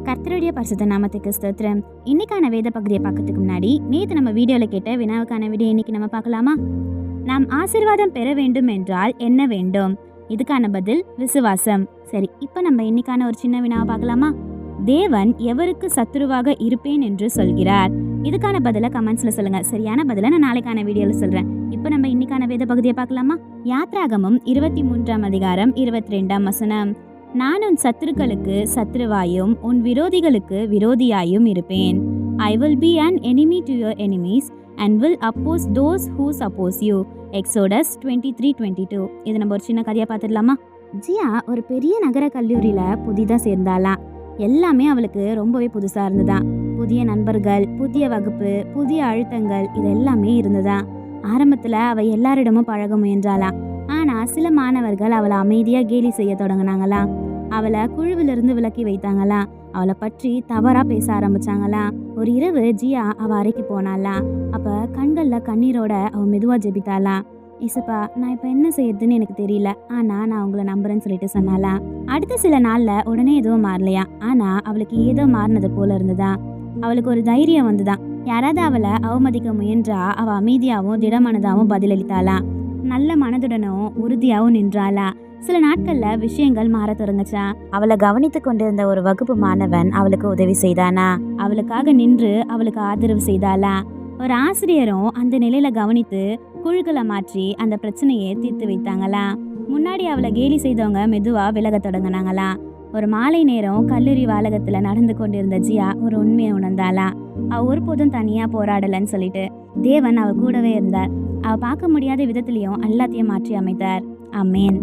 கர்த்தருடைய பரிசுத்த நாமத்துக்கு ஸ்தோத்திரம். இன்னைக்கான வேத பகுதியை பார்க்கறதுக்கு முன்னாடி நேற்று நம்ம வீடியோவில் கேட்ட வினாவுக்கான விடையை இன்னைக்கு நம்ம பார்க்கலாமா? நாம் ஆசீர்வாதம் பெற வேண்டும் என்றால் என்ன வேண்டும்? இதுக்கான பதில் விசுவாசம். சரி, இப்போ நம்ம இன்னைக்கான ஒரு சின்ன வினாவை பார்க்கலாமா? தேவன் எவருக்கு சத்துருவாக இருப்பேன் என்று சொல்கிறார்? இதுக்கான பதிலை கமெண்ட்ஸ்ல சொல்லுங்க. சரியான பதிலை நான் நாளைக்கான வீடியோவில் சொல்றேன். இப்போ நம்ம இன்னைக்கான வேத பகுதியை பார்க்கலாமா? யாத்ராகமம் 23ஆம் அதிகாரம் 22ஆம் வசனம். நான் உன் சத்துருக்களுக்கு சத்துருவாயும் உன் விரோதிகளுக்கு விரோதியாயும் இருப்பேன். I will be an enemy to your enemies and will oppose those who oppose you. Exodus 23:22. இது நம்ம ஒரு சின்ன கதையா பார்த்துடலாமா? ஜியா ஒரு பெரிய நகர கல்லூரியில புதிதாக சேர்ந்தாலாம். எல்லாமே அவளுக்கு ரொம்பவே புதுசா இருந்ததா. புதிய நண்பர்கள், புதிய வகுப்பு, புதிய அழுத்தங்கள், இது எல்லாமே இருந்ததா. ஆரம்பத்துல அவ எல்லாரிடமும் பழக முயன்றாளாம். ஆனா சில மாணவர்கள் அவளை அமைதியா கேலி செய்ய தொடங்கினாங்களாம். அவளை குழுவிலிருந்து விலக்கி வைத்தாங்களாம். அவளை பற்றி தவறா பேச ஆரம்பிச்சாங்களாம். ஒரு இரவு ஜியா அவ அறைக்கு போனாலாம். அப்ப கண்கள்ல கண்ணீரோட அவ மெதுவா ஜெபித்தாளாம். இசப்பா, நான் இப்ப என்ன செய்யறதுன்னு எனக்கு தெரியல, ஆனா நான் உங்களை நம்புறேன்னு சொல்லிட்டு சொன்னாலாம். அடுத்த சில நாள்ல உடனே எதுவும் மாறலையா. ஆனா அவளுக்கு ஏதோ மாறினது போல இருந்ததா. அவளுக்கு ஒரு தைரியம் வந்துதான். யாராவது அவளை அவமதிக்க முயன்றா அவ அமைதியாவும் திடமனதாவும் பதிலளித்தாளாம். நல்ல மனதுடனும் உறுதியாகவும் நின்றாளா. சில நாட்கள்ல விஷயங்கள் மாற தொடங்குச்சா. அவளை கவனித்து கொண்டிருந்த ஒரு வகுப்பு மாணவன் அவளுக்கு உதவி செய்தானா. அவளுக்காக நின்று அவளுக்கு ஆதரவு செய்தாளா. ஒரு ஆசிரியரும் அந்த நிலையில கவனித்து குழுக்களை மாற்றி அந்த பிரச்சனையை தீர்த்து வைத்தாங்களா. முன்னாடி அவளை கேலி செய்தவங்க மெதுவா விலக தொடங்கினாங்களா. ஒரு மாலை நேரம் கல்லூரி வாலகத்துல நடந்து கொண்டிருந்த ஜியா ஒரு உண்மையை உணர்ந்தாளா. அவ ஒருபோதும் தனியா போராடலன்னு சொல்லிட்டு தேவன் அவ கூடவே இருந்தார். அவ பார்க்க முடியாத விதத்திலையும் எல்லாத்தையும் மாற்றி அமைத்தார். ஆமென்.